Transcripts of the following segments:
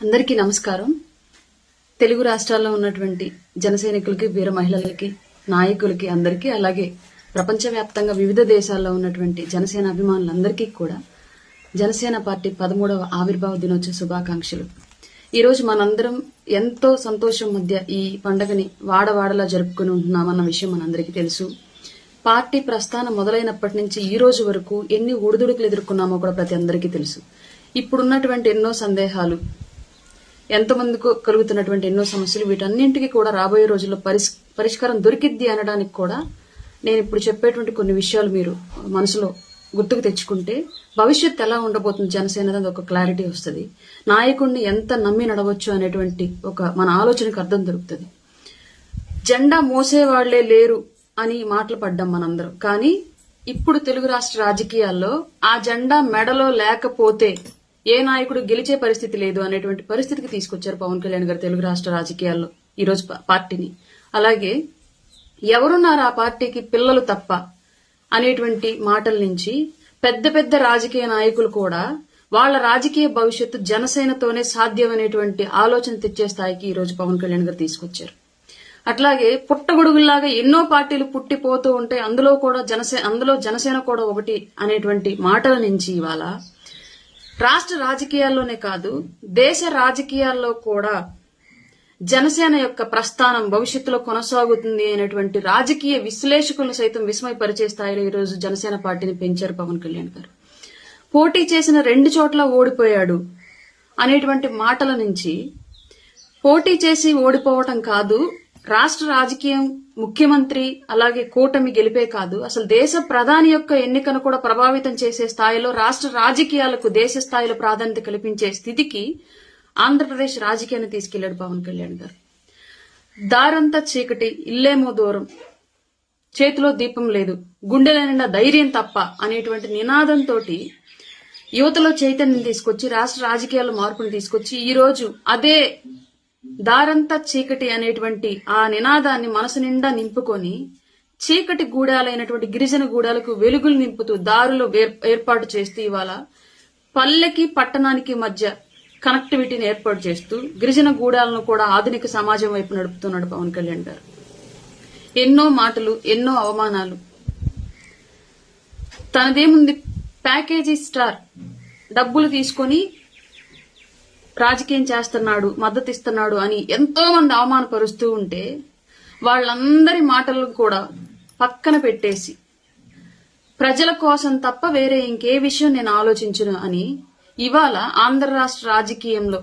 అందరికీ నమస్కారం. తెలుగు రాష్ట్రాల్లో ఉన్నటువంటి జన సైనికులకి, వీర మహిళలకి, నాయకులకి అందరికీ, అలాగే ప్రపంచవ్యాప్తంగా వివిధ దేశాల్లో ఉన్నటువంటి జనసేన అభిమానులందరికీ కూడా జనసేన పార్టీ 13వ ఆవిర్భావ దినోత్సవ శుభాకాంక్షలు. ఈ రోజు మనందరం ఎంతో సంతోషం మధ్య ఈ పండుగని వాడవాడలా జరుపుకుని ఉంటున్నామన్న విషయం మనందరికీ తెలుసు. పార్టీ ప్రస్థానం మొదలైనప్పటి నుంచి ఈ రోజు వరకు ఎన్ని ఒడిదుడుకులు ఎదుర్కొన్నామో కూడా ప్రతి అందరికీ తెలుసు. ఇప్పుడున్నటువంటి ఎన్నో సందేహాలు, ఎంతమందికి కలుగుతున్నటువంటి ఎన్నో సమస్యలు, వీటన్నింటికి కూడా రాబోయే రోజుల్లో పరిష్కారం దొరికిద్ది అనడానికి కూడా నేను ఇప్పుడు చెప్పేటువంటి కొన్ని విషయాలు మీరు మనసులో గుర్తుకు తెచ్చుకుంటే భవిష్యత్తు ఎలా ఉండబోతుంది జనసేన అనేది ఒక క్లారిటీ వస్తుంది. నాయకుడిని ఎంత నమ్మి నడవచ్చు అనేటువంటి ఒక మన ఆలోచనకు అర్థం దొరుకుతుంది. జెండా మోసేవాళ్లే లేరు అని మాటలు పడ్డాం మనందరం. కానీ ఇప్పుడు తెలుగు రాష్ట్ర రాజకీయాల్లో ఆ జెండా మెడలో లేకపోతే ఏ నాయకుడు గెలిచే పరిస్థితి లేదు అనేటువంటి పరిస్థితికి తీసుకొచ్చారు పవన్ కళ్యాణ్ గారు తెలుగు రాష్ట్ర రాజకీయాల్లో ఈరోజు పార్టీని. అలాగే ఎవరున్నారు ఆ పార్టీకి పిల్లలు తప్ప అనేటువంటి మాటల నుంచి పెద్ద పెద్ద రాజకీయ నాయకులు కూడా వాళ్ళ రాజకీయ భవిష్యత్తు జనసేనతోనే సాధ్యమనేటువంటి ఆలోచన తెచ్చే స్థాయికి ఈరోజు పవన్ కళ్యాణ్ గారు తీసుకొచ్చారు. అట్లాగే పుట్టగొడుగుల్లాగా ఎన్నో పార్టీలు పుట్టిపోతూ ఉంటాయి, అందులో జనసేన కూడా ఒకటి అనేటువంటి మాటల నుంచి ఇవాళ రాష్ట్ర రాజకీయాల్లోనే కాదు దేశ రాజకీయాల్లో కూడా జనసేన యొక్క ప్రస్థానం భవిష్యత్తులో కొనసాగుతుంది అనేటువంటి రాజకీయ విశ్లేషకులను సైతం విస్మయపరిచే స్థాయిలో ఈరోజు జనసేన పార్టీని పెంచారు పవన్ కళ్యాణ్ గారు. పోటీ చేసిన 2 చోట్ల ఓడిపోయాడు అనేటువంటి మాటల నుంచి పోటీ చేసి ఓడిపోవటం కాదు, రాష్ట్ర రాజకీయం, ముఖ్యమంత్రి అలాగే కూటమి గెలిపే కాదు, అసలు దేశ ప్రధాని యొక్క ఎన్నికను కూడా ప్రభావితం చేసే స్థాయిలో రాష్ట్ర రాజకీయాలకు దేశ స్థాయిలో ప్రాధాన్యత కల్పించే స్థితికి ఆంధ్రప్రదేశ్ రాజకీయాన్ని తీసుకెళ్లాడు పవన్ కళ్యాణ్ గారు. దారంతా చీకటి, ఇల్లేమో దూరం, చేతిలో దీపం లేదు, గుండెల నిండా ధైర్యం తప్ప అనేటువంటి నినాదంతో యువతలో చైతన్యం తీసుకొచ్చి రాష్ట్ర రాజకీయాల్లో మార్పును తీసుకొచ్చి ఈ రోజు అదే దారంతా చీకటి అనేటువంటి ఆ నినాదాన్ని మనసు నిండా నింపుకొని చీకటి గూడాలైనటువంటి గిరిజన గూడాలకు వెలుగులు నింపుతూ దారులు ఏర్పాటు చేస్తూ ఇవాళ పల్లెకి పట్టణానికి మధ్య కనెక్టివిటీని ఏర్పాటు చేస్తూ గిరిజన గూడాలను కూడా ఆధునిక సమాజం వైపు నడుపుతున్నాడు పవన్ కళ్యాణ్ గారు. ఎన్నో మాటలు, ఎన్నో అవమానాలు, తనదేముంది ప్యాకేజీ స్టార్ డబ్బులు తీసుకొని రాజకీయం చేస్తున్నాడు, మద్దతు ఇస్తున్నాడు అని ఎంతో మంది అవమానపరుస్తూ ఉంటే వాళ్ళందరి మాటలను కూడా పక్కన పెట్టేసి ప్రజల కోసం తప్ప వేరే ఇంకే విషయం నేను ఆలోచించను అని ఇవాళ ఆంధ్ర రాష్ట్ర రాజకీయంలో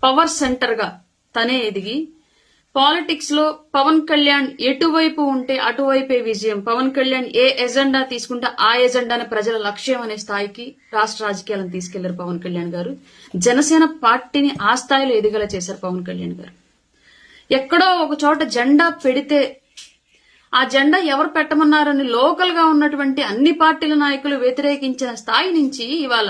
పవర్ సెంటర్ గా తనే ఎదిగి పాలిటిక్స్ లో పవన్ కళ్యాణ్ ఎటువైపు ఉంటే అటువైపే విజయం, పవన్ కళ్యాణ్ ఏ ఎజెండా తీసుకుంటే ఆ ఎజెండానే ప్రజల లక్ష్యం అనే స్థాయికి రాష్ట్ర రాజకీయాలను తీసుకెళ్లారు పవన్ కళ్యాణ్ గారు. జనసేన పార్టీని ఆ స్థాయిలో ఎదిగేలా చేశారు పవన్ కళ్యాణ్ గారు. ఎక్కడో ఒక చోట జెండా పెడితే ఆ జెండా ఎవరు పెట్టమన్నారని లోకల్ గా ఉన్నటువంటి అన్ని పార్టీల నాయకులు వ్యతిరేకించిన స్థాయి నుంచి ఇవాళ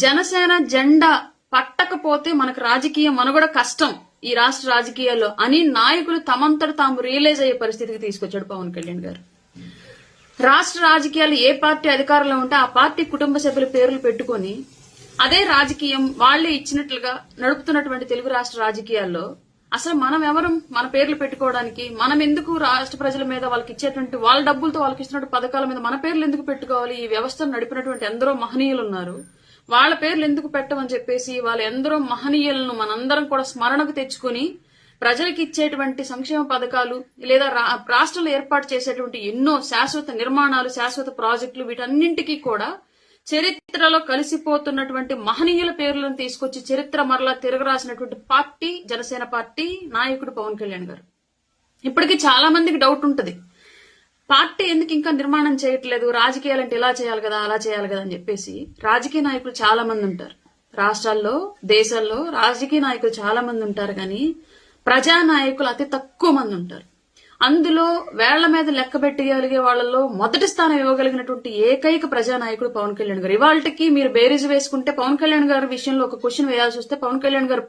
జనసేన జెండా పట్టకపోతే మనకు రాజకీయ మనుగడ కష్టం ఈ రాష్ట్ర రాజకీయాల్లో అని నాయకులు తమంతట తాము రియలైజ్ అయ్యే పరిస్థితికి తీసుకొచ్చాడు పవన్ కళ్యాణ్ గారు. రాష్ట్ర రాజకీయాలు ఏ పార్టీ అధికారంలో ఉంటే ఆ పార్టీ కుటుంబ సభ్యుల పేర్లు పెట్టుకుని అదే రాజకీయం వాళ్లే ఇచ్చినట్లుగా నడుపుతున్నటువంటి తెలుగు రాష్ట్ర రాజకీయాల్లో అసలు మనం ఎవరం మన పేర్లు పెట్టుకోవడానికి? మనం ఎందుకు రాష్ట్ర ప్రజల మీద వాళ్ళకి ఇచ్చేటువంటి వాళ్ళ డబ్బులతో వాళ్ళకి ఇస్తున్నటువంటి పథకాల మీద మన పేర్లు ఎందుకు పెట్టుకోవాలి? ఈ వ్యవస్థను నడిపినటువంటి ఎందరో మహనీయులు ఉన్నారు, వాళ్ళ పేర్లు ఎందుకు పెట్టమని చెప్పేసి వాళ్ళ ఎందరో మహనీయులను మనందరం కూడా స్మరణకు తెచ్చుకుని ప్రజలకు ఇచ్చేటువంటి సంక్షేమ పథకాలు లేదా రాష్ట్రంలో ఏర్పాటు చేసేటువంటి ఎన్నో శాశ్వత నిర్మాణాలు, శాశ్వత ప్రాజెక్టులు, వీటన్నింటికీ కూడా చరిత్రలో కలిసిపోతున్నటువంటి మహనీయుల పేర్లను తీసుకొచ్చి చరిత్ర మరలా తిరగరాసినటువంటి పార్టీ జనసేన పార్టీ, నాయకుడు పవన్ కళ్యాణ్ గారు. ఇప్పటికీ చాలా మందికి డౌట్ ఉంటది, పార్టీ ఎందుకు ఇంకా నిర్మాణం చేయట్లేదు, రాజకీయాలంటే ఇలా చేయాలి కదా అలా చేయాలి కదా అని చెప్పేసి. రాజకీయ నాయకులు చాలా మంది ఉంటారు రాష్ట్రాల్లో, దేశాల్లో రాజకీయ నాయకులు చాలా మంది ఉంటారు, కానీ ప్రజా నాయకులు అతి తక్కువ మంది ఉంటారు. అందులో వేళ్ల మీద లెక్క పెట్టగలిగే వాళ్లలో మొదటి స్థానం ఇవ్వగలిగినటువంటి ఏకైక ప్రజానాయకుడు పవన్ కళ్యాణ్ గారు. ఇవాళకి మీరు బేరీజు వేసుకుంటే పవన్ కళ్యాణ్ గారి విషయంలో ఒక క్వశ్చన్ వేయాల్సి వస్తే పవన్ కళ్యాణ్ గారు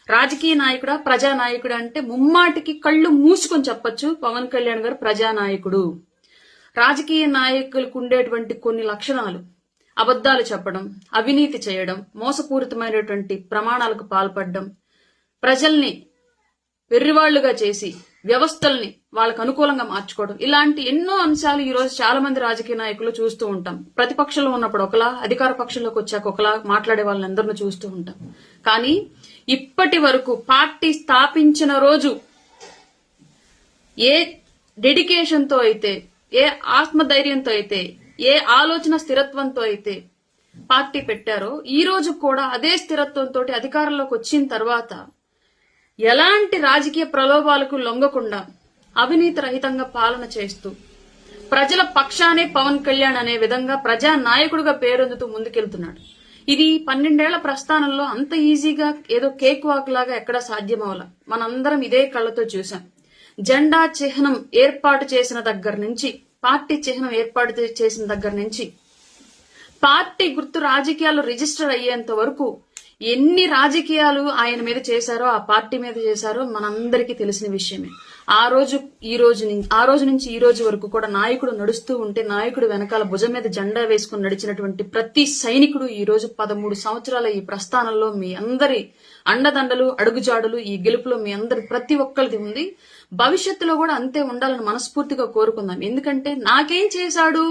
రాజకీయ నాయకుడా ప్రజానాయకుడా అంటే ముమ్మాటికి కళ్ళు మూసుకొని చెప్పొచ్చు పవన్ కళ్యాణ్ గారు ప్రజానాయకుడు. రాజకీయ నాయకులకు ఉండేటువంటి కొన్ని లక్షణాలు, అబద్ధాలు చెప్పడం, అవినీతి చేయడం, మోసపూరితమైనటువంటి ప్రమాణాలకు పాల్పడడం, ప్రజల్ని వెర్రివాళ్లుగా చేసి వ్యవస్థల్ని వాళ్ళకు అనుకూలంగా మార్చుకోవడం, ఇలాంటి ఎన్నో అంశాలు ఈ రోజు చాలా మంది రాజకీయ నాయకులు చూస్తూ ఉంటాం. ప్రతిపక్షంలో ఉన్నప్పుడు ఒకలా, అధికార పక్షంలోకి వచ్చాక ఒకలా మాట్లాడే వాళ్ళందరినీ చూస్తూ ఉంటాం. కానీ ఇప్పటి వరకు పార్టీ స్థాపించిన రోజు ఏ డెడికేషన్ తో అయితే, ఏ ఆత్మధైర్యంతో అయితే, ఏ ఆలోచన స్థిరత్వంతో అయితే పార్టీ పెట్టారో ఈ రోజు కూడా అదే స్థిరత్వంతో అధికారంలోకి వచ్చిన తర్వాత ఎలాంటి రాజకీయ ప్రలోభాలకు లొంగకుండా అవినీతి రహితంగా పాలన చేస్తూ ప్రజల పక్షానే పవన్ కళ్యాణ్ అనే విధంగా ప్రజా నాయకుడిగా పేరొందుతూ ముందుకెళ్తున్నాడు. ఇది 12 ఏళ్ల ప్రస్థానంలో అంత ఈజీగా ఏదో కేక్ వాక్ లాగా ఎక్కడా సాధ్యమవల. మనందరం ఇదే కళ్ళతో చూసాం. జెండా చిహ్నం ఏర్పాటు చేసిన దగ్గర నుంచి, పార్టీ చిహ్నం ఏర్పాటు చేసిన దగ్గర నుంచి, పార్టీ గుర్తు రాజకీయాల్లో రిజిస్టర్ అయ్యేంత వరకు ఎన్ని రాజకీయాలు ఆయన మీద చేశారో, ఆ పార్టీ మీద చేశారో మనందరికీ తెలిసిన విషయమే. ఆ రోజు నుంచి ఈ రోజు వరకు కూడా నాయకుడు నడుస్తూ ఉంటే నాయకుడు వెనకాల భుజం మీద జెండా వేసుకుని నడిచినటువంటి ప్రతి సైనికుడు ఈ రోజు 13 సంవత్సరాల ఈ ప్రస్థానంలో మీ అందరి అండదండలు, అడుగుజాడులు, ఈ గెలుపులో మీ అందరి ప్రతి ఒక్కరిది ఉంది. భవిష్యత్తులో కూడా అంతే ఉండాలని మనస్ఫూర్తిగా కోరుకుందాం. ఎందుకంటే నాకేం చేశాడు,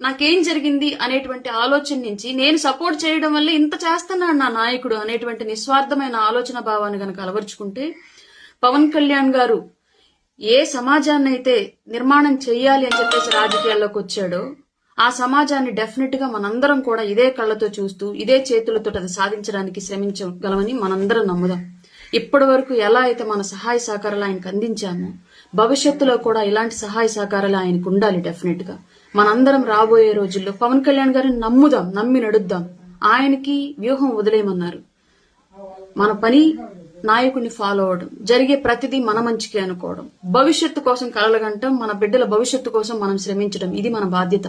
నాకేం జరిగింది అనేటువంటి ఆలోచన నుంచి నేను సపోర్ట్ చేయడం వల్ల ఇంత చేస్తున్నాడు నా నాయకుడు అనేటువంటి నిస్వార్థమైన ఆలోచన భావాన్ని గనక అలవర్చుకుంటే, పవన్ కళ్యాణ్ గారు ఏ సమాజాన్ని అయితే నిర్మాణం చెయ్యాలి అని చెప్పేసి రాజకీయాల్లోకి వచ్చాడో ఆ సమాజాన్ని డెఫినెట్ గా మనందరం కూడా ఇదే కళ్ళతో చూస్తూ ఇదే చేతులతో అది సాధించడానికి శ్రమించగలమని మనందరం నమ్ముదాం. ఇప్పటి వరకు ఎలా అయితే మన సహాయ సహకారాలు ఆయనకు అందించామో భవిష్యత్తులో కూడా ఇలాంటి సహాయ సహకారాలు ఆయనకు ఉండాలి. డెఫినెట్ గా మనందరం రాబోయే రోజుల్లో పవన్ కళ్యాణ్ గారిని నమ్ముదాం, నమ్మి నడుద్దాం. ఆయనకి వ్యూహం వదిలేయమన్నారు. మన పని నాయకుడిని ఫాలో అవడం, జరిగే ప్రతిదీ మన మంచికి అనుకోవడం, భవిష్యత్తు కోసం కలలుగంటం, మన బిడ్డల భవిష్యత్తు కోసం మనం శ్రమించడం, ఇది మన బాధ్యత.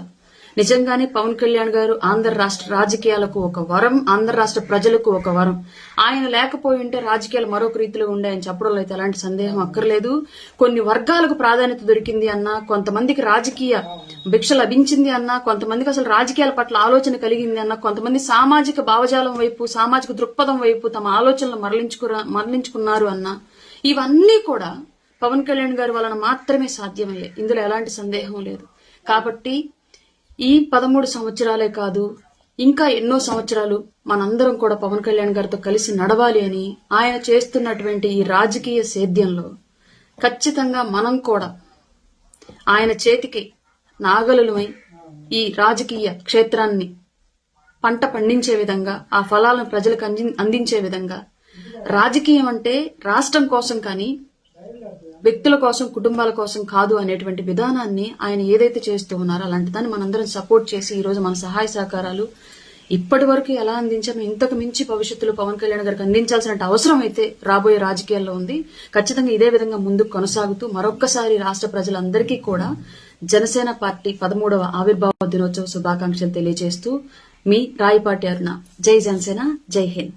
నిజంగానే పవన్ కళ్యాణ్ గారు ఆంధ్ర రాష్ట్ర రాజకీయాలకు ఒక వరం, ఆంధ్ర రాష్ట్ర ప్రజలకు ఒక వరం. ఆయన లేకపోయి ఉంటే రాజకీయాలు మరొక రీతిలో ఉండాయని చెప్పడంలో అయితే ఎలాంటి సందేహం అక్కర్లేదు. కొన్ని వర్గాలకు ప్రాధాన్యత దొరికింది అన్నా, కొంతమందికి రాజకీయ భిక్ష లభించింది అన్నా, కొంతమందికి అసలు రాజకీయాల పట్ల ఆలోచన కలిగింది అన్నా, కొంతమంది సామాజిక భావజాలం వైపు, సామాజిక దృక్పథం వైపు తమ ఆలోచనలు మరలించుకున్నారు అన్నా, ఇవన్నీ కూడా పవన్ కళ్యాణ్ గారి వలన మాత్రమే సాధ్యమయ్యాయి. ఇందులో ఎలాంటి సందేహం లేదు. కాబట్టి ఈ 13 సంవత్సరాలే కాదు, ఇంకా ఎన్నో సంవత్సరాలు మనందరం కూడా పవన్ కళ్యాణ్ గారితో కలిసి నడవాలి అని ఆయన చేస్తున్నటువంటి ఈ రాజకీయ సేద్యంలో ఖచ్చితంగా మనం కూడా ఆయన చేతికి నాగలులమై ఈ రాజకీయ క్షేత్రాన్ని పంట పండించే విధంగా, ఆ ఫలాలను ప్రజలకు అందించే విధంగా, రాజకీయం అంటే రాష్ట్రం కోసం కానీ వ్యక్తుల కోసం, కుటుంబాల కోసం కాదు అనేటువంటి విధానాన్ని ఆయన ఏదైతే చేస్తూ ఉన్నారో అలాంటి దాన్ని మనందరం సపోర్ట్ చేసి ఈ రోజు మన సహాయ సహకారాలు ఇప్పటి వరకు ఎలా అందించామో ఇంతకు మించి భవిష్యత్తులో పవన్ కళ్యాణ్ గారికి అందించాల్సిన అవసరం అయితే రాబోయే రాజకీయాల్లో ఉంది. ఖచ్చితంగా ఇదే విధంగా ముందుకు కొనసాగుతూ మరొక్కసారి రాష్ట్ర ప్రజలందరికీ కూడా జనసేన పార్టీ 13వ ఆవిర్భావ దినోత్సవ శుభాకాంక్షలు తెలియజేస్తూ మీ రాయపాటి అరుణ. జై జనసేన, జై హింద్.